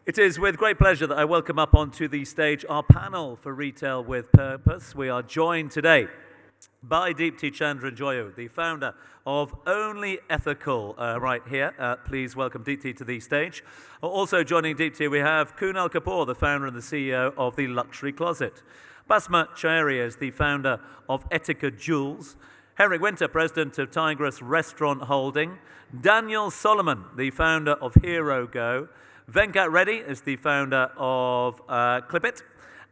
It is with great pleasure that I welcome up onto the stage our panel for Retail with Purpose. We are joined today by Deepti Chandranjoyu, the founder of Only Ethical, right here. Please welcome Deepti to the stage. Also joining Deepti, we have Kunal Kapoor, the founder and the CEO of The Luxury Closet. Basma Chairia is the founder of Etika Jewels. Henrik Winter, president of Tigress Restaurant Holding. Daniel Solomon, the founder of Hero Go. Venkat Reddy is the founder of Clipit,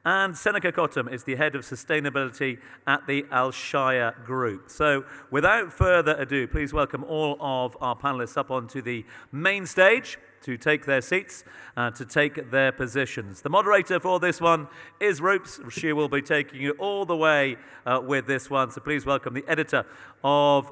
and Seneca Cottam is the head of sustainability at the Alshaya Group. So without further ado, please welcome all of our panelists up onto the main stage to take their seats, to take their positions. The moderator for this one is Roops. She will be taking you all the way with this one. So please welcome the editor of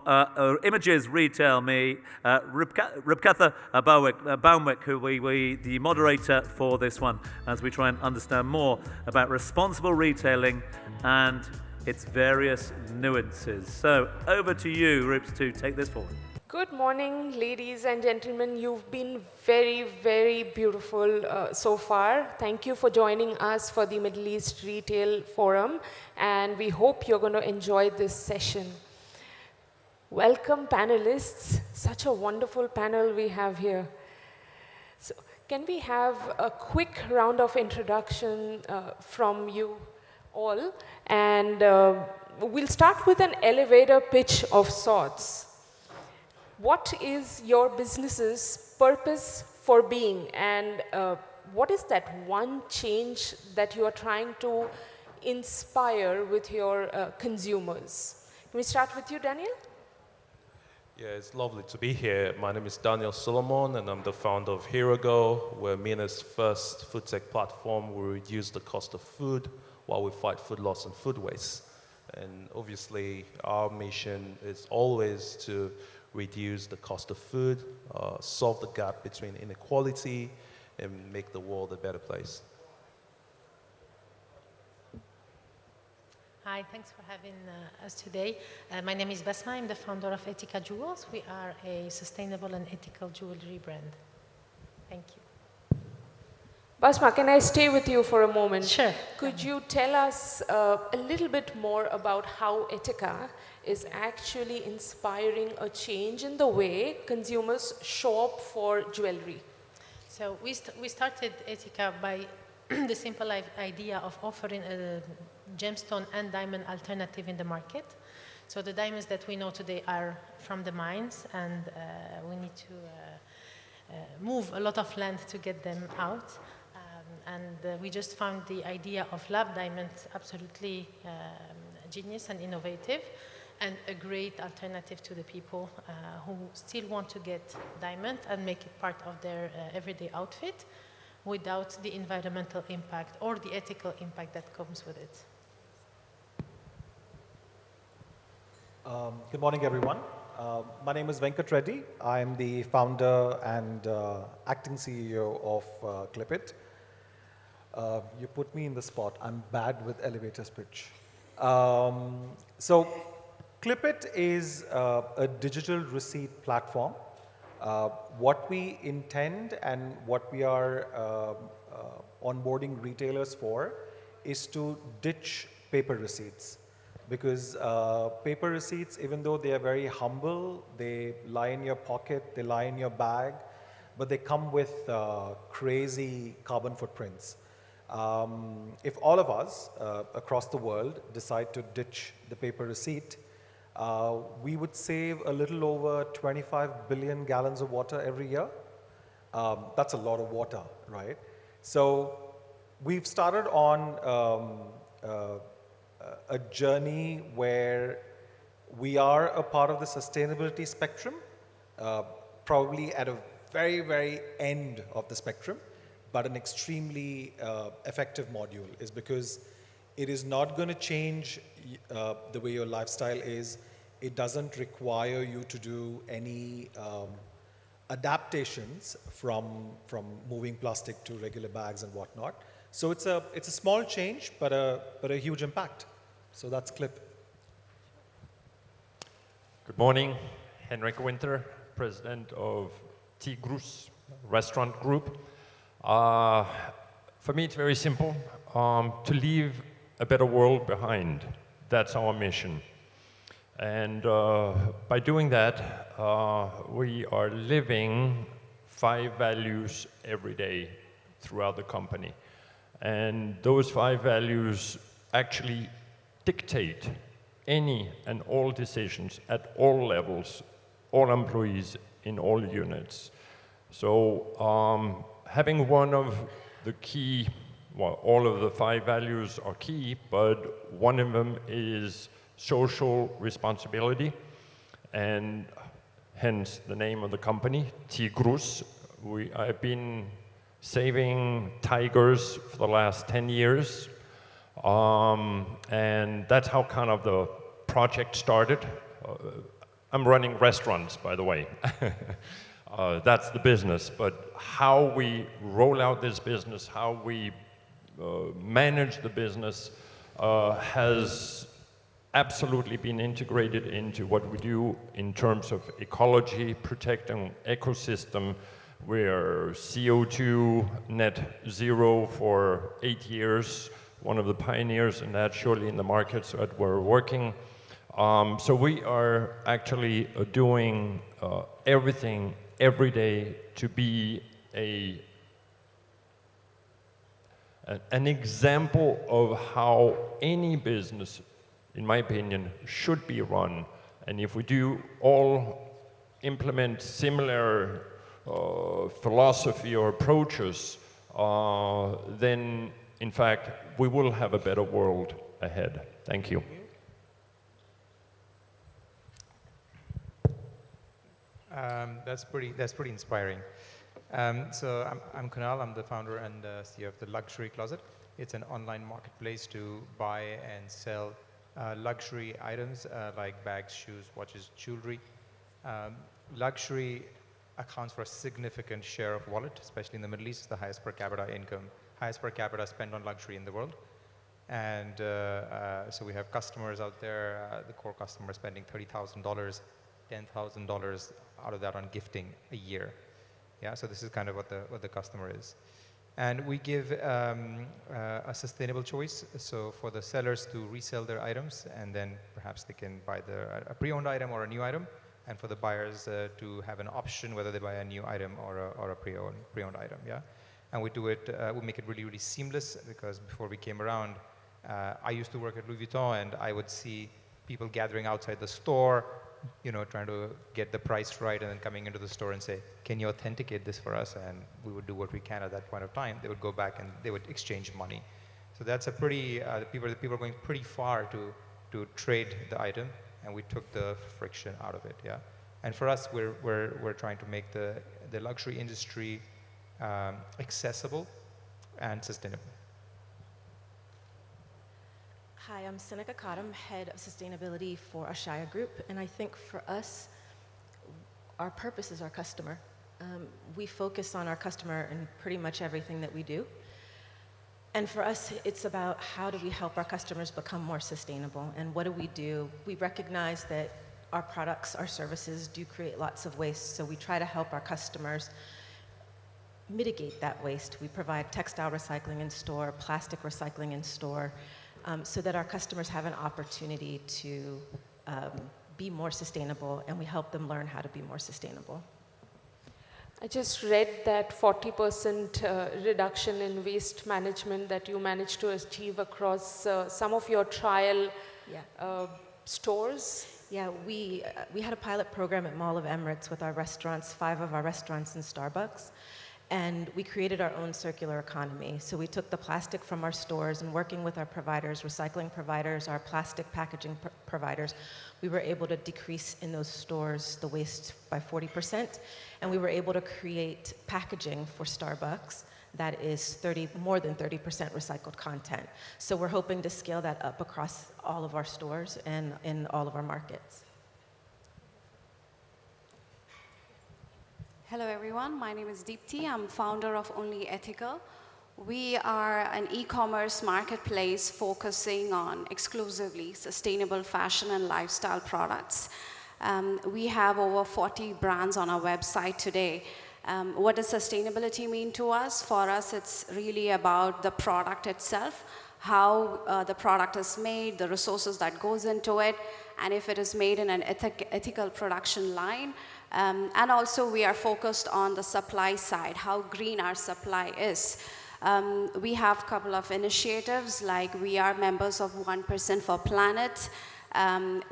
Images Retail Me, Rupkatha Baumwick, who will be the moderator for this one, as we try and understand more about responsible retailing and its various nuances. So over to you, Roops, to take this forward. Good morning, ladies and gentlemen. You've been very, very beautiful so far. Thank you for joining us for the Middle East Retail Forum, and we hope you're going to enjoy this session. Welcome, panelists. Such a wonderful panel we have here. So, can we have a quick round of introduction from you all? And we'll start with an elevator pitch of sorts. What is your business's purpose for being, and what is that one change that you are trying to inspire with your consumers? Can we start with you, Daniel? Yeah, it's lovely to be here. My name is Daniel Solomon, and I'm the founder of HeroGo. We're MENA's first food tech platform. We reduce the cost of food while we fight food loss and food waste. And obviously, our mission is always to reduce the cost of food, solve the gap between inequality, and make the world a better place. Hi, thanks for having us today. My name is Basma. I'm the founder of Etika Jewels. We are a sustainable and ethical jewelry brand. Thank you. Basma, can I stay with you for a moment? Sure. Could you tell us a little bit more about how Etika is actually inspiring a change in the way consumers shop for jewelry? So we started Etika by the simple idea of offering a gemstone and diamond alternative in the market. So the diamonds that we know today are from the mines, and we need to move a lot of land to get them out. We just found the idea of lab diamonds absolutely genius and innovative, and a great alternative to the people who still want to get diamond and make it part of their everyday outfit without the environmental impact or the ethical impact that comes with it. Good morning, everyone. My name is Venkat Reddy. I'm the founder and acting CEO of Clipit. You put me in the spot. I'm bad with elevator pitch. So Clipit is a digital receipt platform. What we intend and what we are onboarding retailers for is to ditch paper receipts. Because paper receipts, even though they are very humble, they lie in your pocket, they lie in your bag, but they come with crazy carbon footprints. If all of us across the world decide to ditch the paper receipt, we would save a little over 25 billion gallons of water every year. That's a lot of water, right? So we've started on a journey where we are a part of the sustainability spectrum, probably at a very, very end of the spectrum, but an extremely effective module is because it is not going to change the way your lifestyle is. It doesn't require you to do any adaptations from moving plastic to regular bags and whatnot. So it's a small change, but a huge impact. So that's Clip. Good morning, Henrik Winter, president of Tigress Restaurant Group. For me, it's very simple. To leave a better world behind. That's our mission. And by doing that, we are living 5 values every day throughout the company. And those 5 values actually dictate any and all decisions at all levels, all employees in all units. So having one of the key, well, all of the 5 values are key, but one of them is social responsibility, and hence the name of the company, Tigrus. I've been saving tigers for the last 10 years, and that's how kind of the project started. I'm running restaurants, by the way. That's the business, but how we roll out this business, how we manage the business has absolutely been integrated into what we do in terms of ecology, protecting ecosystem. We're CO2 net zero for 8 years, one of the pioneers in that, surely in the markets that we're working. So we are actually doing everything every day to be an example of how any business, in my opinion, should be run. And if we do all implement similar philosophy or approaches, then in fact we will have a better world ahead. Thank you. That's pretty inspiring. So I'm Kunal. I'm the founder and CEO of the Luxury Closet. It's an online marketplace to buy and sell luxury items like bags, shoes, watches, jewelry. Luxury accounts for a significant share of wallet, especially in the Middle East. It's the highest per capita income, highest per capita spend on luxury in the world. And so we have customers out there, the core customer spending $30,000, $10,000 out of that on gifting a year. Yeah, so this is kind of what the customer is. And we give a sustainable choice, so for the sellers to resell their items, and then perhaps they can buy a pre-owned item or a new item, and for the buyers to have an option whether they buy a new item or a pre-owned item. Yeah, and we do it. We make it really, really seamless, because before we came around, I used to work at Louis Vuitton, and I would see people gathering outside the store, you know, trying to get the price right, and then coming into the store and say, can you authenticate this for us? And we would do what we can at that point of time. They would go back and they would exchange money. So that's a pretty, the people are going pretty far to trade the item, and we took the friction out of it, yeah. And for us, we're trying to make the luxury industry accessible and sustainable. Hi, I'm Seneca Cottom, Head of Sustainability for Ashaya Group, and I think for us, our purpose is our customer. We focus on our customer in pretty much everything that we do. And for us, it's about how do we help our customers become more sustainable, and what do? We recognize that our products, our services do create lots of waste, so we try to help our customers mitigate that waste. We provide textile recycling in store, plastic recycling in store, so that our customers have an opportunity to be more sustainable, and we help them learn how to be more sustainable. I just read that 40% reduction in waste management that you managed to achieve across some of your trial stores. Yeah, we had a pilot program at Mall of Emirates with our restaurants, 5 of our restaurants and Starbucks. And we created our own circular economy. So we took the plastic from our stores, and working with our providers, recycling providers, our plastic packaging providers, we were able to decrease in those stores the waste by 40%. And we were able to create packaging for Starbucks that is more than 30% recycled content. So we're hoping to scale that up across all of our stores and in all of our markets. Hello everyone, my name is Deepti. I'm founder of Only Ethical. We are an e-commerce marketplace focusing on exclusively sustainable fashion and lifestyle products. We have over 40 brands on our website today, What does sustainability mean to us? For us, it's really about the product itself, how the product is made, the resources that goes into it, and if it is made in an ethical production line. And also we are focused on the supply side, how green our supply is. We have a couple of initiatives, like we are members of 1% for Planet.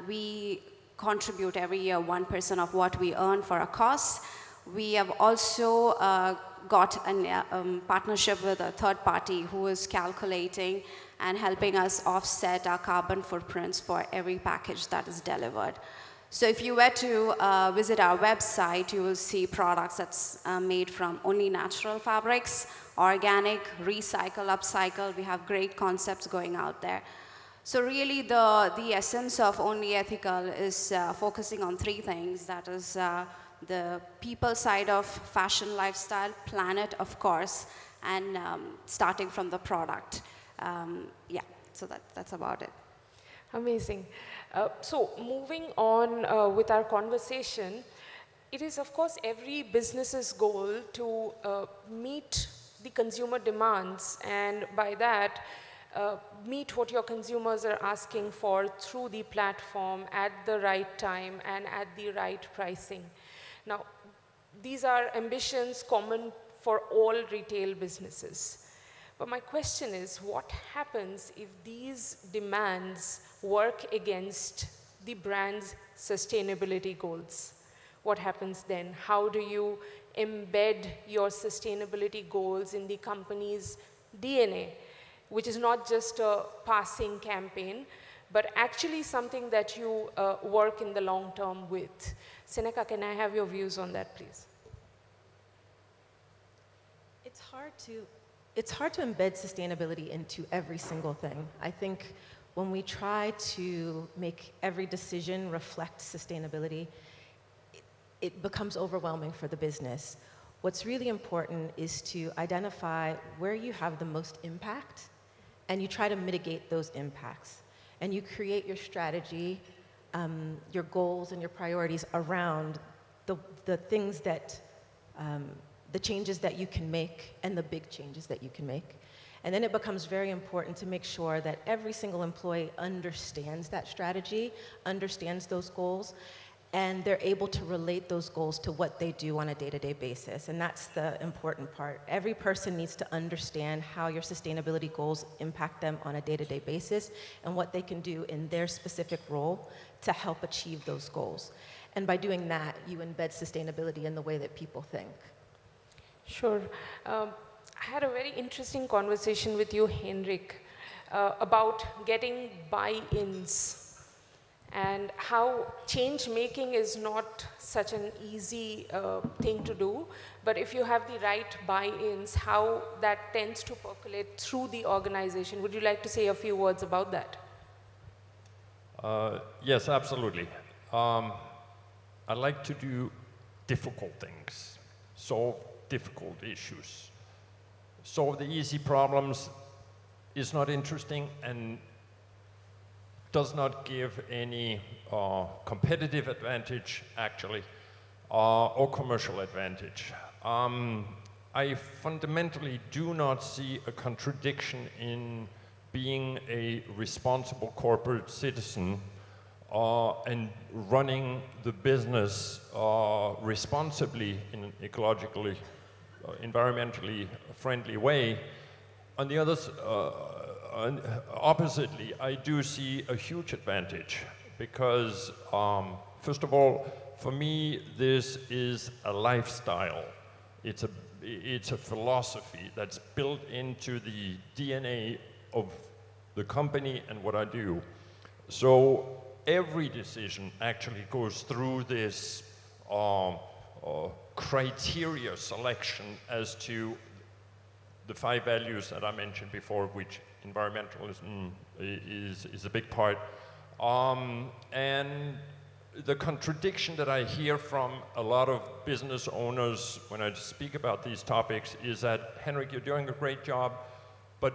We contribute every year 1% of what we earn for a cost. We have also got a partnership with a third party who is calculating and helping us offset our carbon footprints for every package that is delivered. So if you were to visit our website, you will see products that's made from only natural fabrics, organic, recycle, upcycle. We have great concepts going out there. So really the essence of Only Ethical is focusing on three things. That is the people side of fashion lifestyle, planet, of course, and starting from the product. Yeah, so that's about it. Amazing. So moving on with our conversation, it is of course every business's goal to meet the consumer demands, and by that meet what your consumers are asking for through the platform at the right time and at the right pricing. Now, these are ambitions common for all retail businesses. But my question is, what happens if these demands work against the brand's sustainability goals? What happens then? How do you embed your sustainability goals in the company's DNA, which is not just a passing campaign, but actually something that you work in the long term with? Seneca, can I have your views on that, please? It's hard to embed sustainability into every single thing. I think when we try to make every decision reflect sustainability, it becomes overwhelming for the business. What's really important is to identify where you have the most impact, and you try to mitigate those impacts. And you create your strategy, your goals, and your priorities around the things that the changes that you can make and the big changes that you can make. And then it becomes very important to make sure that every single employee understands that strategy, understands those goals, and they're able to relate those goals to what they do on a day-to-day basis. And that's the important part. Every person needs to understand how your sustainability goals impact them on a day-to-day basis and what they can do in their specific role to help achieve those goals. And by doing that, you embed sustainability in the way that people think. Sure. I had a very interesting conversation with you, Henrik, about getting buy-ins and how change making is not such an easy thing to do, but if you have the right buy-ins, how that tends to percolate through the organization. Would you like to say a few words about that? Yes, absolutely. I like to do difficult things, solve difficult issues. Solve the easy problems is not interesting and does not give any competitive advantage, actually, or commercial advantage. I fundamentally do not see a contradiction in being a responsible corporate citizen and running the business responsibly in an ecologically, environmentally friendly way. On the other, oppositely, I do see a huge advantage because, first of all, for me, this is a lifestyle. It's a philosophy that's built into the DNA of the company and what I do. So every decision actually goes through this criteria selection as to the 5 values that I mentioned before, which environmentalism is a big part. And the contradiction that I hear from a lot of business owners when I speak about these topics is that, Henrik, you're doing a great job, but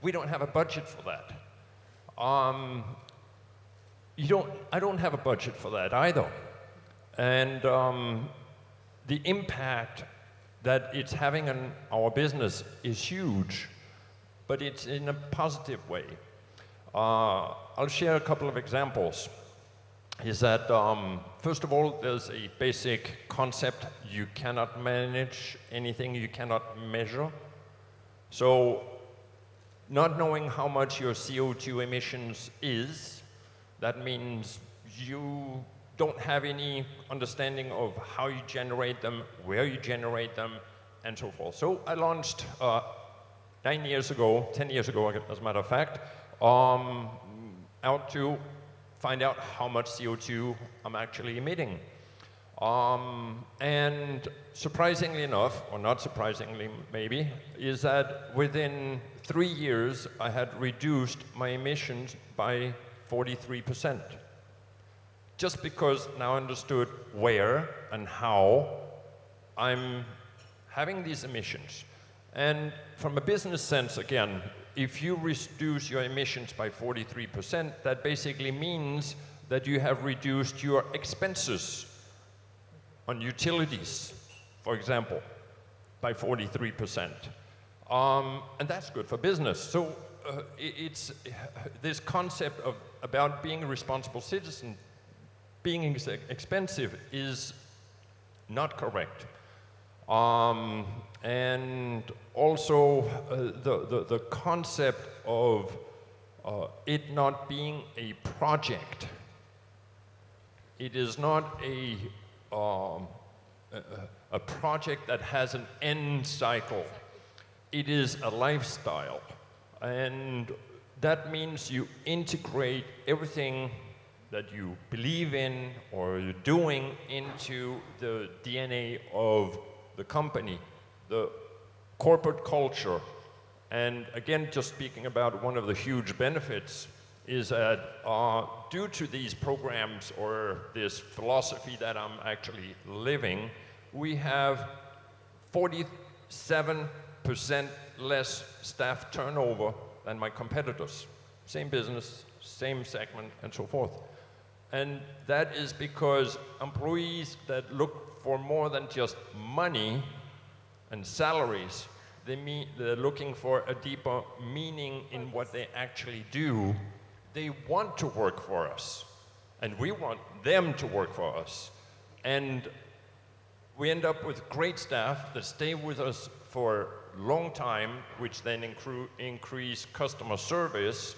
we don't have a budget for that. I don't have a budget for that either. And the impact that it's having on our business is huge, but it's in a positive way. I'll share a couple of examples. Is that, first of all, there's a basic concept: you cannot manage anything you cannot measure. So, not knowing how much your CO2 emissions is, that means you don't have any understanding of how you generate them, where you generate them, and so forth. So I launched 10 years ago, as a matter of fact, out to find out how much CO2 I'm actually emitting. And surprisingly enough, or not surprisingly maybe, is that within 3 years I had reduced my emissions by 43%. Just because now I understood where and how I'm having these emissions. And from a business sense, again, if you reduce your emissions by 43%, that basically means that you have reduced your expenses on utilities, for example, by 43%. And that's good for business. So it's this concept of about being a responsible citizen, being expensive is not correct. And also the concept of it not being a project. It is not a project that has an end cycle. It is a lifestyle. And that means you integrate everything that you believe in or you're doing into the DNA of the company, the corporate culture. And again, just speaking about one of the huge benefits is that due to these programs or this philosophy that I'm actually living, we have 47% less staff turnover than my competitors. Same business, same segment, and so forth. And that is because employees that look for more than just money and salaries, they're looking for a deeper meaning in what they actually do. They want to work for us, and we want them to work for us. And we end up with great staff that stay with us for a long time, which then increase customer service.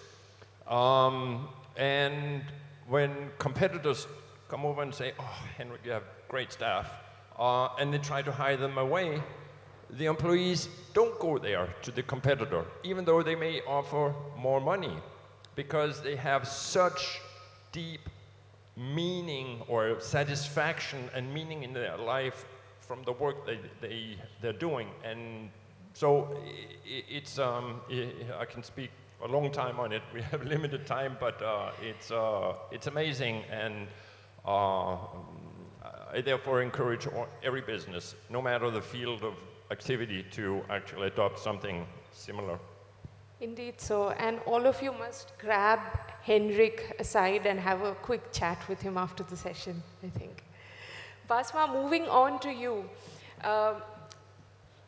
And when competitors come over and say, "Oh, Henrik, you have great staff," and they try to hire them away, the employees don't go there to the competitor, even though they may offer more money, because they have such deep meaning or satisfaction and meaning in their life from the work they're doing. And so I can speak a long time on it. We have limited time, but it's amazing, and I therefore encourage every business, no matter the field of activity, to actually adopt something similar. Indeed so, and all of you must grab Henrik aside and have a quick chat with him after the session, I think. Basma, moving on to you.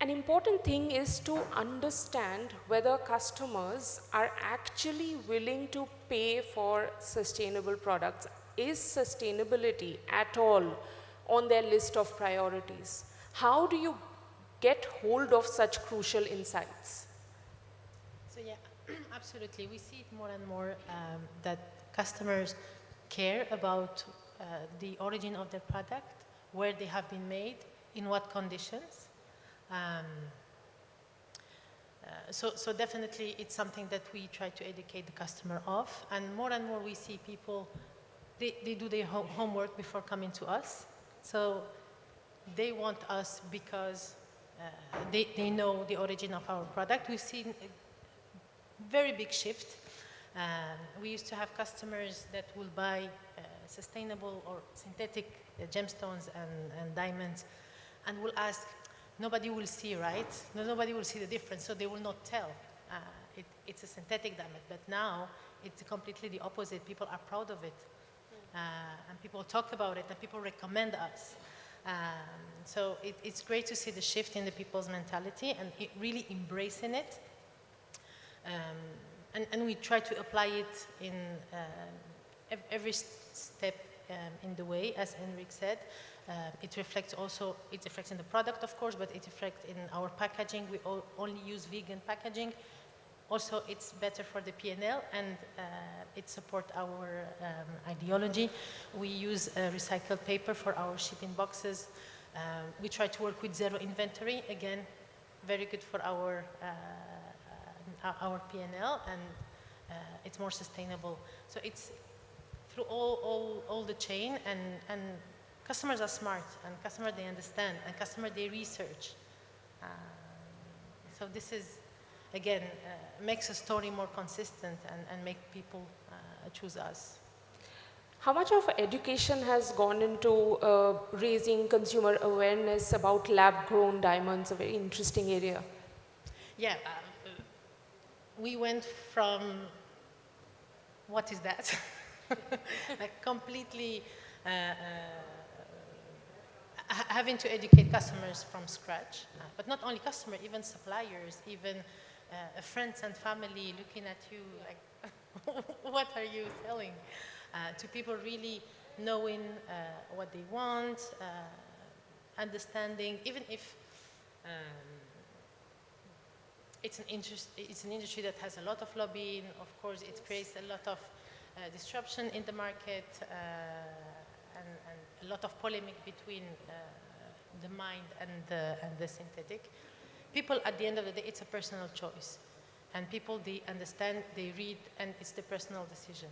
An important thing is to understand whether customers are actually willing to pay for sustainable products. Is sustainability at all on their list of priorities? How do you get hold of such crucial insights? So yeah, absolutely. We see it more and more that customers care about the origin of their product, where they have been made, in what conditions. So definitely it's something that we try to educate the customer of, and more we see people, they do their homework before coming to us. So they want us because they know the origin of our product. We've seen a very big shift. We used to have customers that will buy sustainable or synthetic gemstones and diamonds, and will ask, nobody will see, right? Nobody will see the difference, so they will not tell. It's a synthetic diamond, but now it's completely the opposite. People are proud of it, and people talk about it, and people recommend us. So it's great to see the shift in the people's mentality and really embracing it. And we try to apply it in every step in the way, as Enric said. It reflects in the product, of course, but it reflects in our packaging. We only use vegan packaging. Also, it's better for the P&L, and it supports our ideology. We use recycled paper for our shipping boxes. We try to work with zero inventory. Again, very good for our P&L, and it's more sustainable. So it's through all the chain, and customers are smart, and customers, they understand, and customers, they research. So this is, again, makes a story more consistent and make people choose us. How much of education has gone into raising consumer awareness about lab-grown diamonds, a very interesting area? Yeah, we went from, what is that? Like completely having to educate customers from scratch, but not only customers, even suppliers, even friends and family looking at you like, what are you selling? To people really knowing what they want, understanding, even if it's an industry that has a lot of lobbying. Of course, it creates a lot of disruption in the market and a lot of polemic between the mined and the synthetic. People, at the end of the day, it's a personal choice. And people, they understand, they read, and it's the personal decision.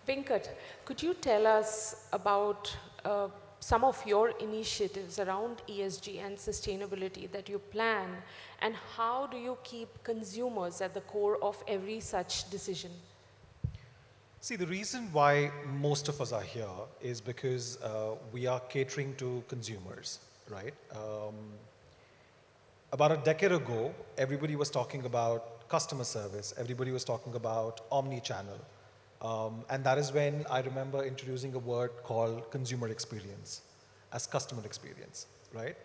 Venkat, could you tell us about some of your initiatives around ESG and sustainability that you plan, and how do you keep consumers at the core of every such decision? See, the reason why most of us are here is because we are catering to consumers, right? About a decade ago, everybody was talking about customer service, everybody was talking about omni-channel. And that is when I remember introducing a word called consumer experience as customer experience, right?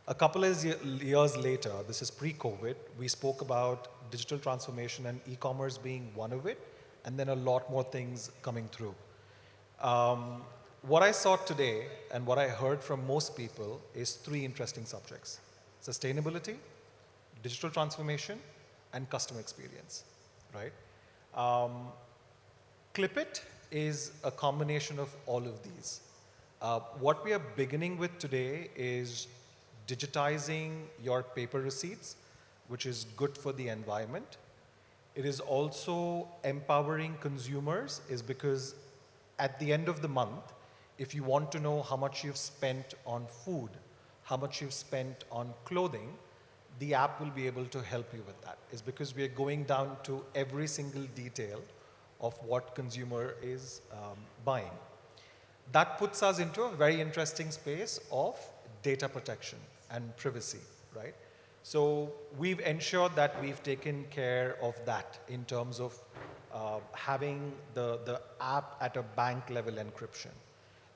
A couple of years later, this is pre-COVID, we spoke about digital transformation and e-commerce being one of it, and then a lot more things coming through. What I saw today and what I heard from most people is three interesting subjects: sustainability, digital transformation, and customer experience, right? Clipit is a combination of all of these. What we are beginning with today is digitizing your paper receipts, which is good for the environment. It is also empowering consumers, is because at the end of the month, if you want to know how much you've spent on food, how much you've spent on clothing, the app will be able to help you with that. It's because we are going down to every single detail of what consumer is buying. That puts us into a very interesting space of data protection and privacy, right? So we've ensured that we've taken care of that in terms of having the app at a bank level encryption,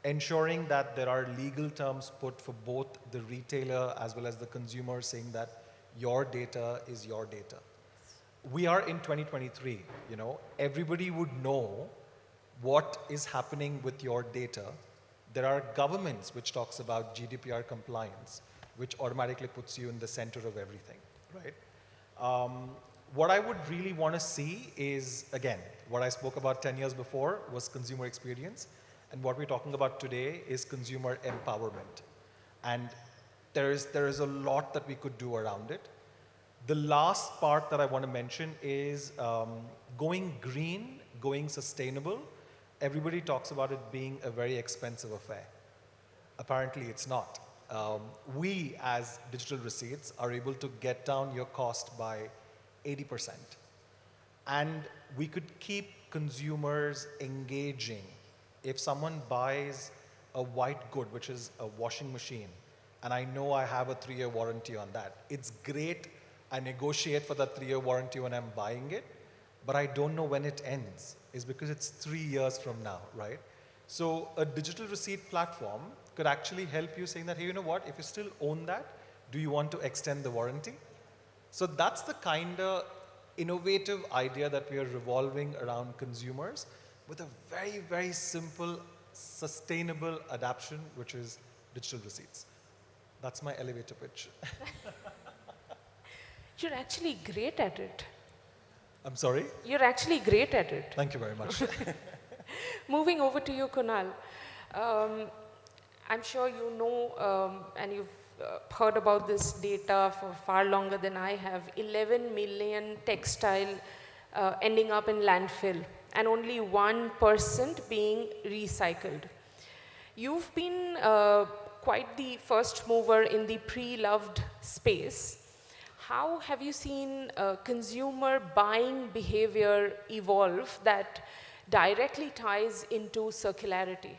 ensuring that there are legal terms put for both the retailer as well as the consumer, saying that your data is your data. We are in 2023, you know, everybody would know what is happening with your data. There are governments which talks about GDPR compliance, which automatically puts you in the center of everything, right? What I would really want to see is, again, what I spoke about 10 years before was consumer experience, and what we're talking about today is consumer empowerment. And there is a lot that we could do around it. The last part that I want to mention is going green, going sustainable. Everybody talks about it being a very expensive affair. Apparently it's not. We as digital receipts are able to get down your cost by 80%. And we could keep consumers engaging. If someone buys a white good, which is a washing machine, and I know I have a 3-year warranty on that, it's great. I negotiate for that 3-year warranty when I'm buying it, but I don't know when it ends. It's because it's 3 years from now, right? So a digital receipt platform could actually help you saying that, hey, you know what, if you still own that, do you want to extend the warranty? So that's the kind of innovative idea that we are revolving around consumers with a very, very simple, sustainable adaptation, which is digital receipts. That's my elevator pitch. You're actually great at it. I'm sorry? You're actually great at it. Thank you very much. Moving over to you, Kunal. I'm sure you know and you've heard about this data for far longer than I have. 11 million textile ending up in landfill and only 1% being recycled. You've been quite the first mover in the pre-loved space. How have you seen consumer buying behavior evolve that directly ties into circularity?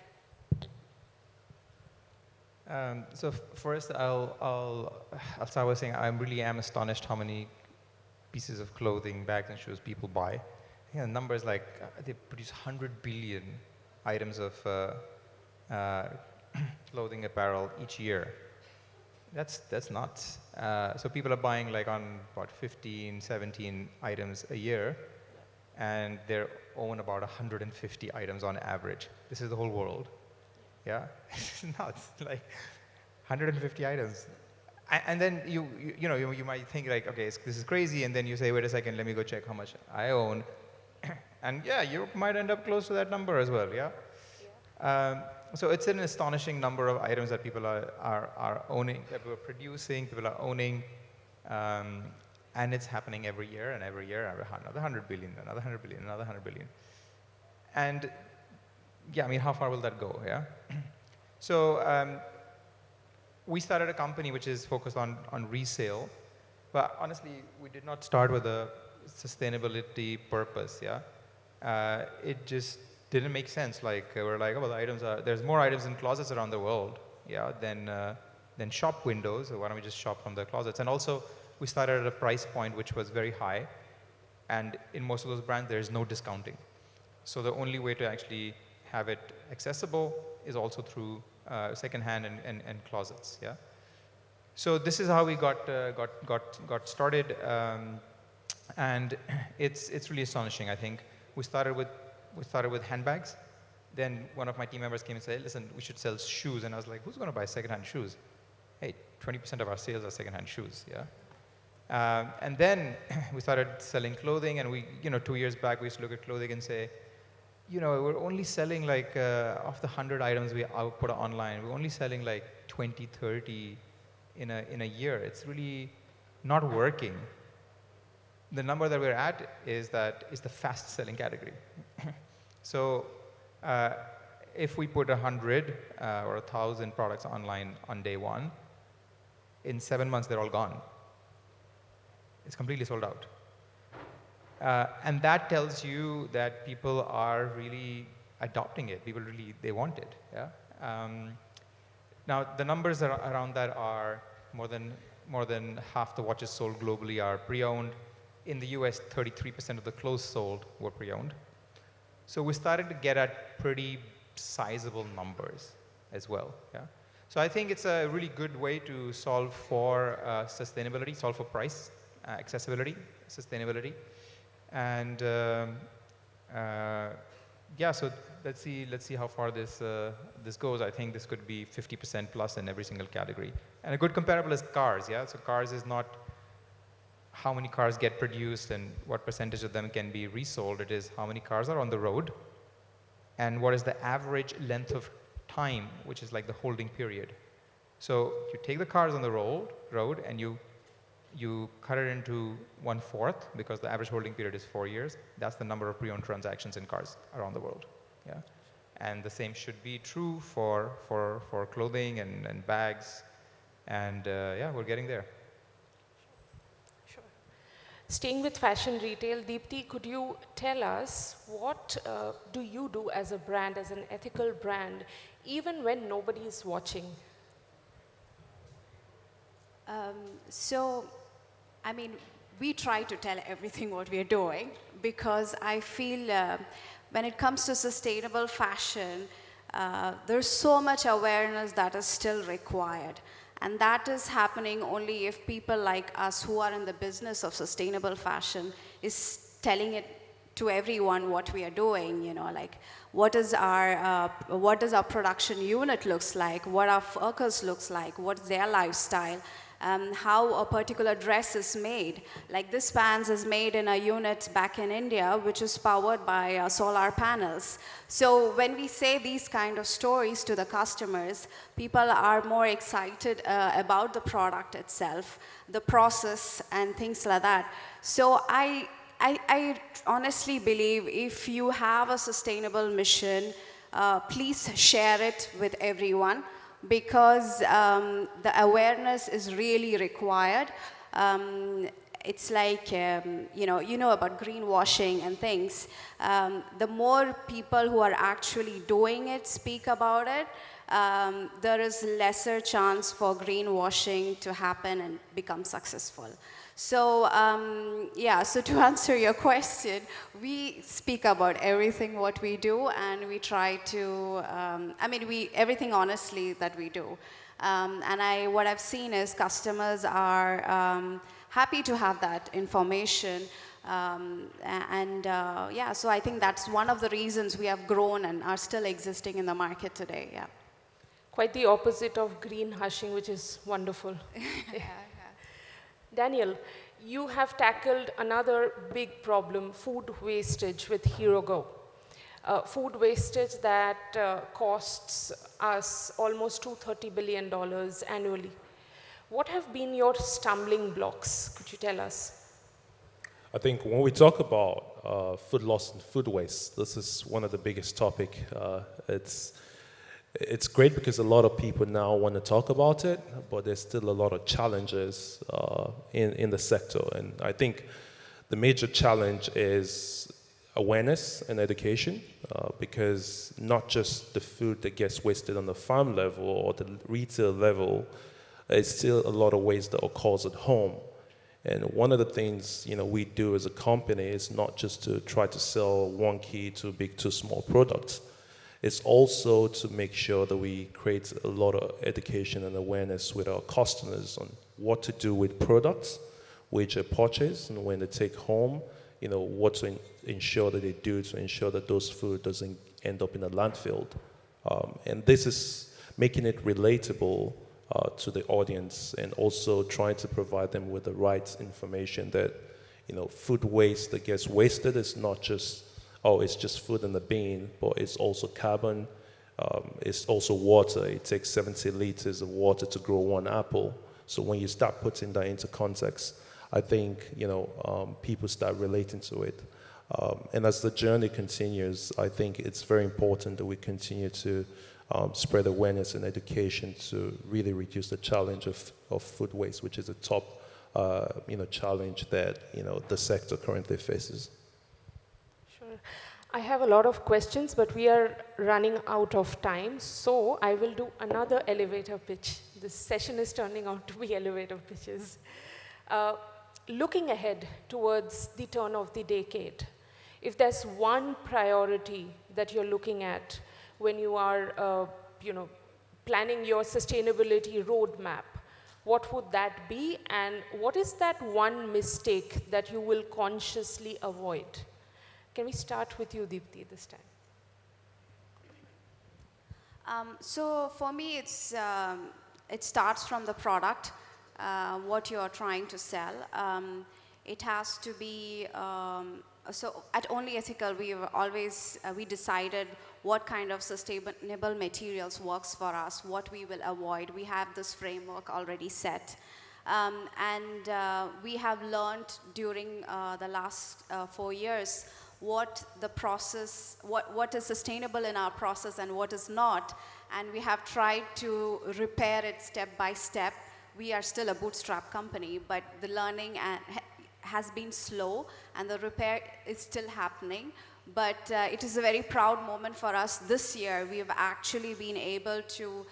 So first, I'll start by saying I really am astonished how many pieces of clothing, bags, and shoes people buy. The number is like they produce 100 billion items of clothing, apparel each year. That's nuts. So people are buying like on about 15, 17 items a year, and they own about 150 items on average. This is the whole world. Yeah, it's nuts. Like 150 items, and then you might think like, okay, this is crazy, and then you say, wait a second, let me go check how much I own, and yeah, you might end up close to that number as well. Yeah. So it's an astonishing number of items that people are owning, that people are producing, people are owning, and it's happening every year, and every year, another 100 billion, another 100 billion, another 100 billion. And yeah, I mean, how far will that go, yeah? So we started a company which is focused on resale, but honestly, we did not start with a sustainability purpose, yeah? It just didn't make sense. Like, we're like, oh, well, there's more items in closets around the world, yeah, than shop windows, so why don't we just shop from the closets? And also, we started at a price point which was very high, and in most of those brands, there's no discounting. So the only way to actually have it accessible is also through secondhand and closets, yeah? So this is how we got started, and it's really astonishing, I think. We started with handbags. Then one of my team members came and said, listen, we should sell shoes. And I was like, who's going to buy secondhand shoes? Hey, 20% of our sales are secondhand shoes, yeah? And then we started selling clothing, and 2 years back, we used to look at clothing and say, we're only selling like, of the 100 items we output online, we're only selling like 20, 30 in a year. It's really not working. The number that we're at is the fast selling category. So if we put 100 or 1,000 products online on day one, in 7 months they're all gone. It's completely sold out. And that tells you that people are really adopting it. People really, they want it. Yeah. Now the numbers around that are more than half the watches sold globally are pre-owned. In the US, 33% of the clothes sold were pre-owned. So we started to get at pretty sizable numbers as well. Yeah. So I think it's a really good way to solve for sustainability, solve for price, accessibility, sustainability. And yeah, so let's see how far this goes. I think this could be 50% plus in every single category. And a good comparable is cars. Yeah, so cars is not how many cars get produced and what percentage of them can be resold. It is how many cars are on the road, and what is the average length of time, which is like the holding period. So you take the cars on the road and you cut it into 1/4, because the average holding period is 4 years. That's the number of pre-owned transactions in cars around the world. Yeah, and the same should be true for clothing and bags, and yeah, we're getting there. Sure. Staying with fashion retail, Deepti, could you tell us what do you do as a brand, as an ethical brand, even when nobody is watching? So, I mean, we try to tell everything what we are doing, because I feel when it comes to sustainable fashion, there's so much awareness that is still required. And that is happening only if people like us who are in the business of sustainable fashion is telling it to everyone what we are doing, you know, like what does our production unit looks like, what our workers looks like, what's their lifestyle, how a particular dress is made. Like this pants is made in a unit back in India, which is powered by solar panels. So when we say these kind of stories to the customers, people are more excited about the product itself, the process and things like that. So I honestly believe if you have a sustainable mission, please share it with everyone, because the awareness is really required. It's like, you know about greenwashing and things. The more people who are actually doing it speak about it, there is lesser chance for greenwashing to happen and become successful. So, yeah, so to answer your question, we speak about everything what we do, and we try to, everything honestly that we do. What I've seen is customers are happy to have that information. Yeah, so I think that's one of the reasons we have grown and are still existing in the market today, yeah. Quite the opposite of green hushing, which is wonderful. Daniel, you have tackled another big problem, food wastage with HeroGo. Food wastage that costs us almost $230 billion annually. What have been your stumbling blocks? Could you tell us? I think when we talk about food loss and food waste, this is one of the biggest topics. It's great because a lot of people now want to talk about it, but there's still a lot of challenges in the sector. And I think the major challenge is awareness and education, because not just the food that gets wasted on the farm level or the retail level, it's still a lot of waste that occurs at home. And one of the things we do as a company is not just to try to sell one key too big, too small products. It's also to make sure that we create a lot of education and awareness with our customers on what to do with products which are purchased, and when they take home, what to ensure that they do to ensure that those food doesn't end up in a landfill. And this is making it relatable to the audience, and also trying to provide them with the right information that, food waste that gets wasted is not just, it's just food in the bin, but it's also carbon, it's also water. It takes 70 liters of water to grow one apple. So when you start putting that into context, I think, people start relating to it. And as the journey continues, I think it's very important that we continue to spread awareness and education to really reduce the challenge of food waste, which is a top, challenge that, the sector currently faces. Sure. I have a lot of questions, but we are running out of time, so I will do another elevator pitch. This session is turning out to be elevator pitches. Looking ahead towards the turn of the decade, if there's one priority that you're looking at when you are, planning your sustainability roadmap, what would that be, and what is that one mistake that you will consciously avoid? Can we start with you, Deepti, this time? So for me, it starts from the product, what you are trying to sell. It has to be, so at Only Ethical, we decided what kind of sustainable materials works for us, what we will avoid. We have this framework already set. We have learned during the last 4 years what is sustainable in our process and what is not. And we have tried to repair it step by step. We are still a bootstrap company, but the learning has been slow, and the repair is still happening. But it is a very proud moment for us this year. We have actually been able to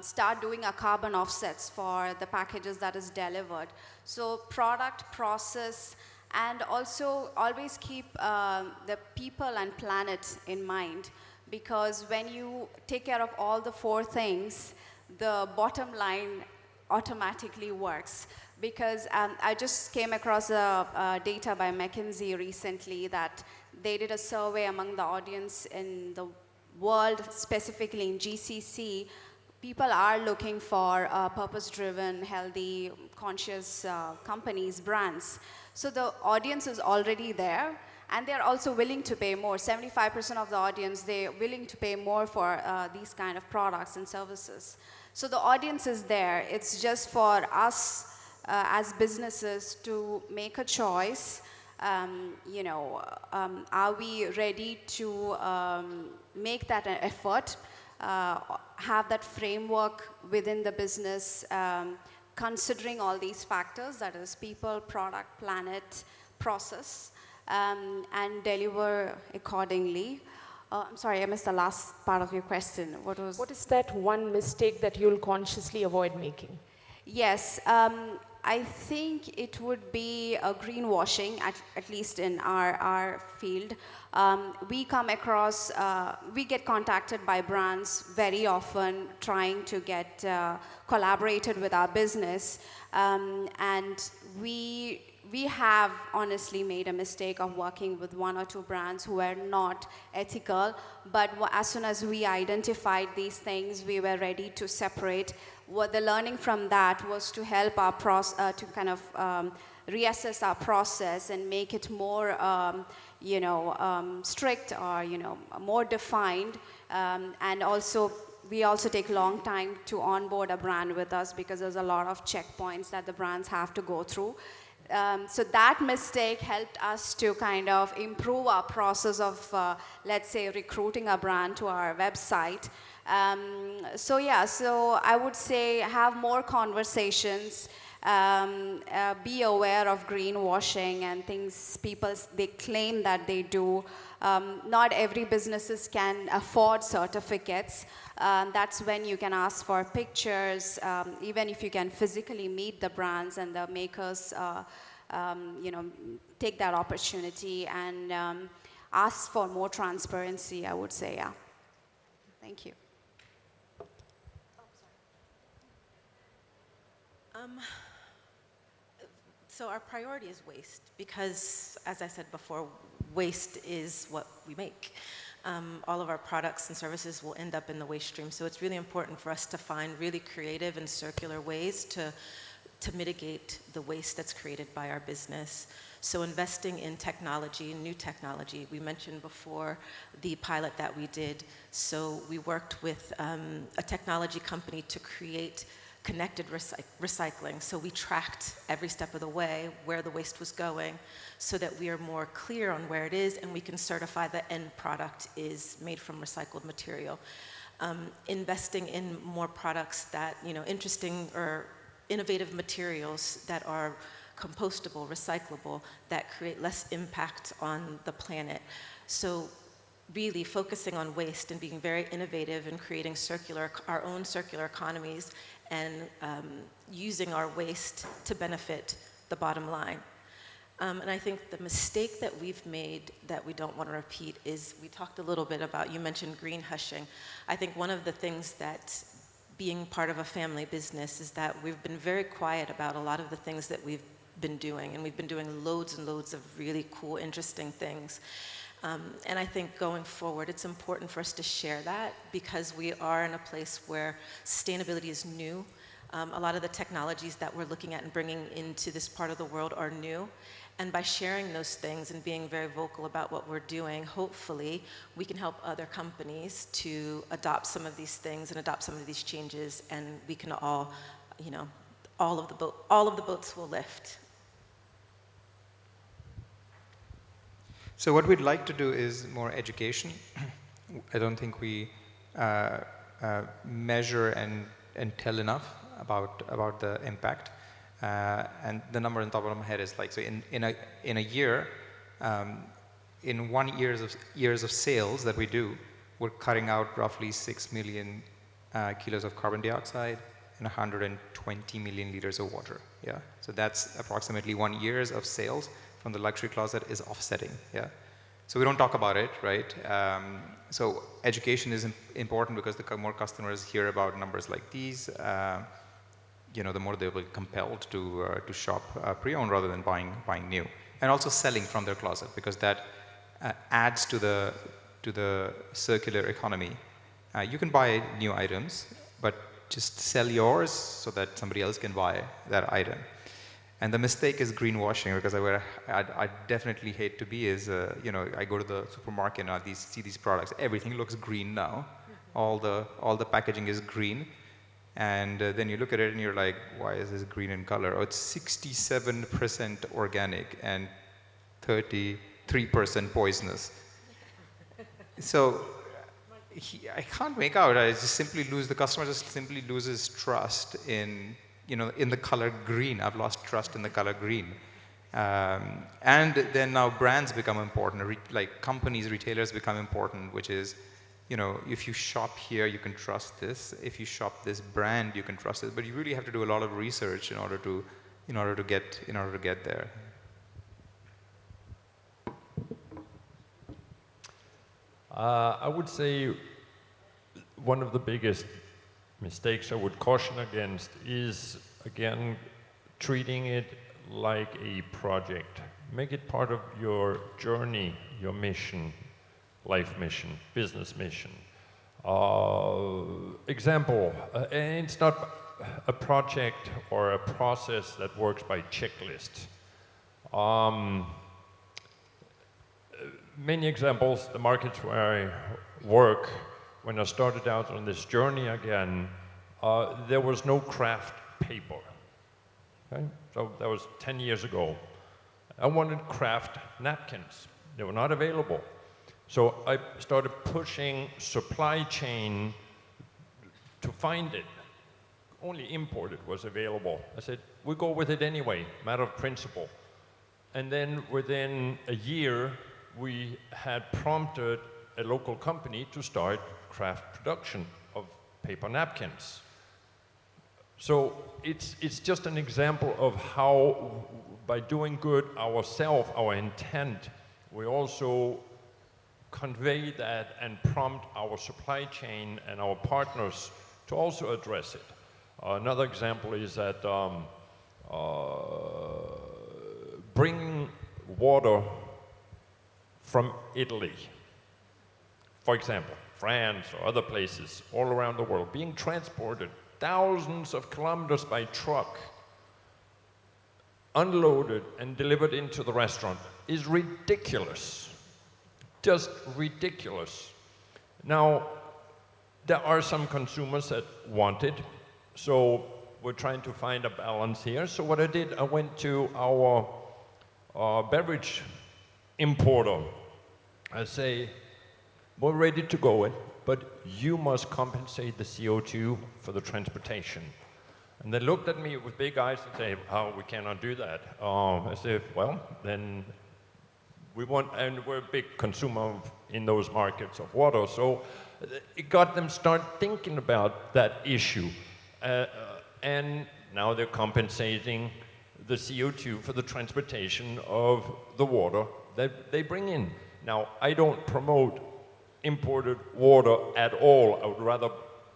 start doing our carbon offsets for the packages that is delivered. So product, process, and also always keep the people and planet in mind, because when you take care of all the 4 things, the bottom line automatically works. Because I just came across a data by McKinsey recently that they did a survey among the audience in the world, specifically in GCC. People are looking for purpose-driven, healthy, conscious companies, brands. So the audience is already there, and they're also willing to pay more. 75% of the audience, they're willing to pay more for these kind of products and services. So the audience is there. It's just for us as businesses to make a choice. Are we ready to make that an effort? Have that framework within the business, considering all these factors, that is people, product, planet, process, and deliver accordingly. I'm sorry, I missed the last part of your question. What is that one mistake that you'll consciously avoid making? Yes, I think it would be greenwashing, at least in our field. We come across, we get contacted by brands very often trying to get collaborated with our business. And we have honestly made a mistake of working with 1 or 2 brands who were not ethical. But as soon as we identified these things, we were ready to separate. What the learning from that was to help our to kind of reassess our process and make it more, strict or more defined. And also, we also take a long time to onboard a brand with us because there's a lot of checkpoints that the brands have to go through. So that mistake helped us to kind of improve our process of, let's say, recruiting a brand to our website. So I would say have more conversations, be aware of greenwashing and things people, they claim that they do. Not every businesses can afford certificates. That's when you can ask for pictures, even if you can physically meet the brands and the makers, take that opportunity and ask for more transparency, I would say, yeah. Thank you. So our priority is waste because, as I said before, waste is what we make. All of our products and services will end up in the waste stream. So it's really important for us to find really creative and circular ways to mitigate the waste that's created by our business. So investing in technology, new technology. We mentioned before the pilot that we did. So we worked with a technology company to create connected recycling. So we tracked every step of the way where the waste was going so that we are more clear on where it is and we can certify the end product is made from recycled material. Investing in more products that, interesting or innovative materials that are compostable, recyclable, that create less impact on the planet. So really focusing on waste and being very innovative and creating our own circular economies and using our waste to benefit the bottom line. And I think the mistake that we've made that we don't want to repeat is, we talked a little bit about, you mentioned green hushing. I think one of the things that being part of a family business is that we've been very quiet about a lot of the things that we've been doing, and we've been doing loads and loads of really cool, interesting things. And I think going forward, it's important for us to share that because we are in a place where sustainability is new. A lot of the technologies that we're looking at and bringing into this part of the world are new. And by sharing those things and being very vocal about what we're doing, hopefully we can help other companies to adopt some of these things and adopt some of these changes, and we can all, all of the boats will lift. So what we'd like to do is more education. I don't think we measure and tell enough about the impact. And the number on top of my head is like, so in a year, in 1 years of sales that we do, we're cutting out roughly 6 million kilos of carbon dioxide and 120 million liters of water. Yeah, so that's approximately 1 year of sales from the luxury closet is offsetting. Yeah, So we don't talk about it, right? So education is important because the more customers hear about numbers like these, the more they will be compelled to shop pre-owned rather than buying new, and also selling from their closet, because that adds to the circular economy. You can buy new items, but just sell yours so that somebody else can buy that item. And the mistake is greenwashing, because I definitely hate to be is, I go to the supermarket and I see these products. Everything looks green now. All the packaging is green. And then you look at it and you're like, why is this green in color? Oh, it's 67% organic and 33% poisonous. So I can't make out. The customer just simply loses trust in the color green. I've lost trust in the color green. And then now brands become important, like companies, retailers become important, which is, if you shop here, you can trust this. If you shop this brand, you can trust it. But you really have to do a lot of research in order to get there. I would say one of the biggest mistakes I would caution against is, again, treating it like a project. Make it part of your journey, your mission, life mission, business mission. Example, and it's not a project or a process that works by checklist. Many examples, the markets where I work, when I started out on this journey again, there was no craft paper. Okay? So that was 10 years ago. I wanted craft napkins. They were not available. So I started pushing supply chain to find it. Only imported was available. I said, we go with it anyway, matter of principle. And then within a year, we had prompted a local company to start craft production of paper napkins. So it's just an example of how, by doing good ourselves, our intent, we also convey that and prompt our supply chain and our partners to also address it. Another example is that bringing water from Italy, for example, France or other places all around the world, being transported thousands of kilometers by truck, unloaded and delivered into the restaurant, is ridiculous. Just ridiculous. Now, there are some consumers that want it, so we're trying to find a balance here. So what I did, I went to our beverage importer. I say, we're ready to go, but you must compensate the CO2 for the transportation. And they looked at me with big eyes and said, oh, we cannot do that. I said, well, then we want, and we're a big consumer in those markets of water, so it got them start thinking about that issue. And now they're compensating the CO2 for the transportation of the water that they bring in. Now, I don't promote imported water at all. I would rather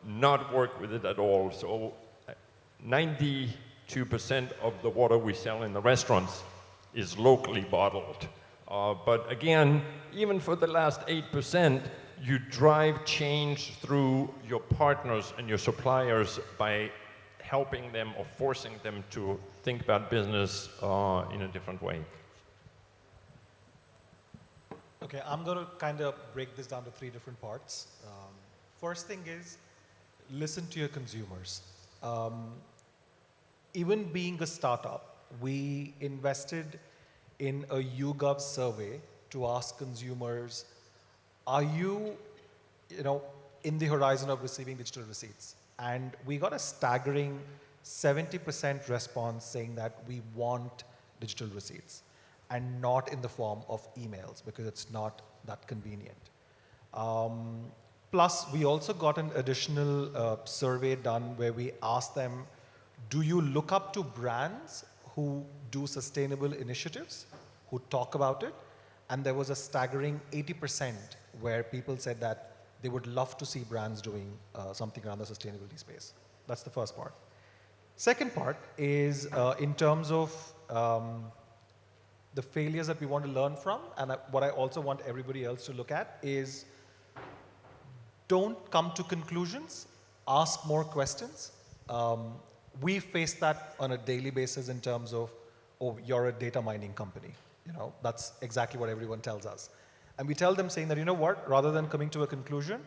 not work with it at all. So 92% of the water we sell in the restaurants is locally bottled. But again, even for the last 8%, you drive change through your partners and your suppliers by helping them or forcing them to think about business in a different way. Okay, I'm going to kind of break this down to 3 different parts. First thing is, listen to your consumers. Even being a startup, we invested in a YouGov survey to ask consumers, are you, in the horizon of receiving digital receipts? And we got a staggering 70% response saying that we want digital receipts, and not in the form of emails, because it's not that convenient. Plus, we also got an additional survey done where we asked them, do you look up to brands who do sustainable initiatives, who talk about it? and there was a staggering 80% where people said that they would love to see brands doing something around the sustainability space. That's the first part. Second part is in terms of the failures that we want to learn from, and what I also want everybody else to look at is don't come to conclusions, ask more questions. We face that on a daily basis in terms of, oh, you're a data mining company. You know, that's exactly what everyone tells us. And we tell them saying that, you know what, rather than coming to a conclusion,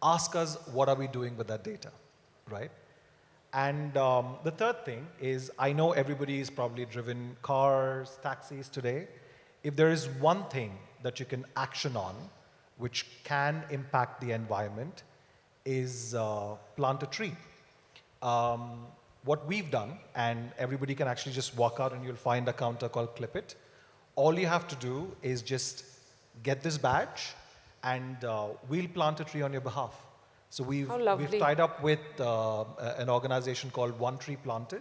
ask us what are we doing with that data, right? And the third thing is, I know everybody is probably driven cars, taxis today. If there is one thing that you can action on, which can impact the environment, is plant a tree. What we've done, and everybody can actually just walk out and you'll find a counter called Clip It. All you have to do is just get this badge and we'll plant a tree on your behalf. So we've tied up with an organization called One Tree Planted,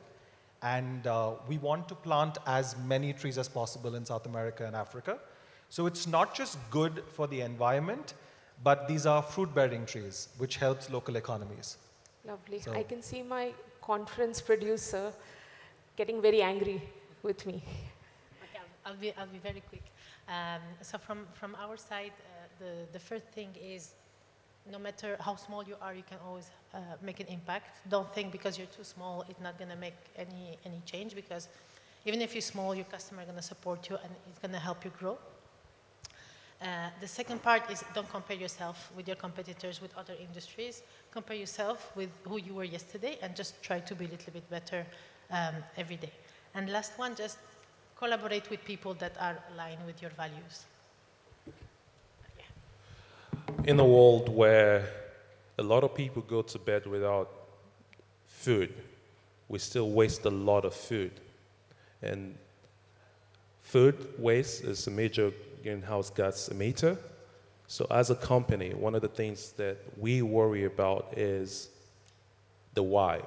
and we want to plant as many trees as possible in South America and Africa. So it's not just good for the environment, but these are fruit-bearing trees, which helps local economies. Lovely. So, I can see my conference producer getting very angry with me. Okay, I'll be very quick. So from our side, the first thing is, no matter how small you are, you can always make an impact. Don't think because you're too small, it's not going to make any change, because even if you're small, your customer is going to support you and it's going to help you grow. The second part is, don't compare yourself with your competitors, with other industries. Compare yourself with who you were yesterday and just try to be a little bit better every day. And last one, just collaborate with people that are aligned with your values. In a world where a lot of people go to bed without food, we still waste a lot of food. And food waste is a major greenhouse gas emitter. So as a company, one of the things that we worry about is the why.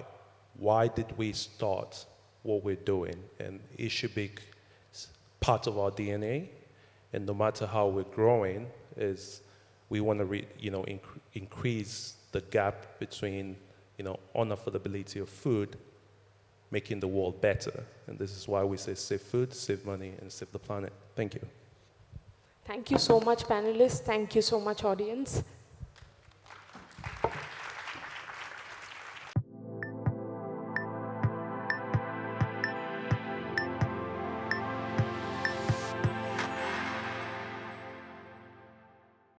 Why did we start what we're doing? And it should be part of our DNA. And no matter how we're growing, we want to increase the gap between unaffordability of food, making the world better. And this is why we say save food, save money, and save the planet. Thank you. Thank you so much, panelists. Thank you so much, audience.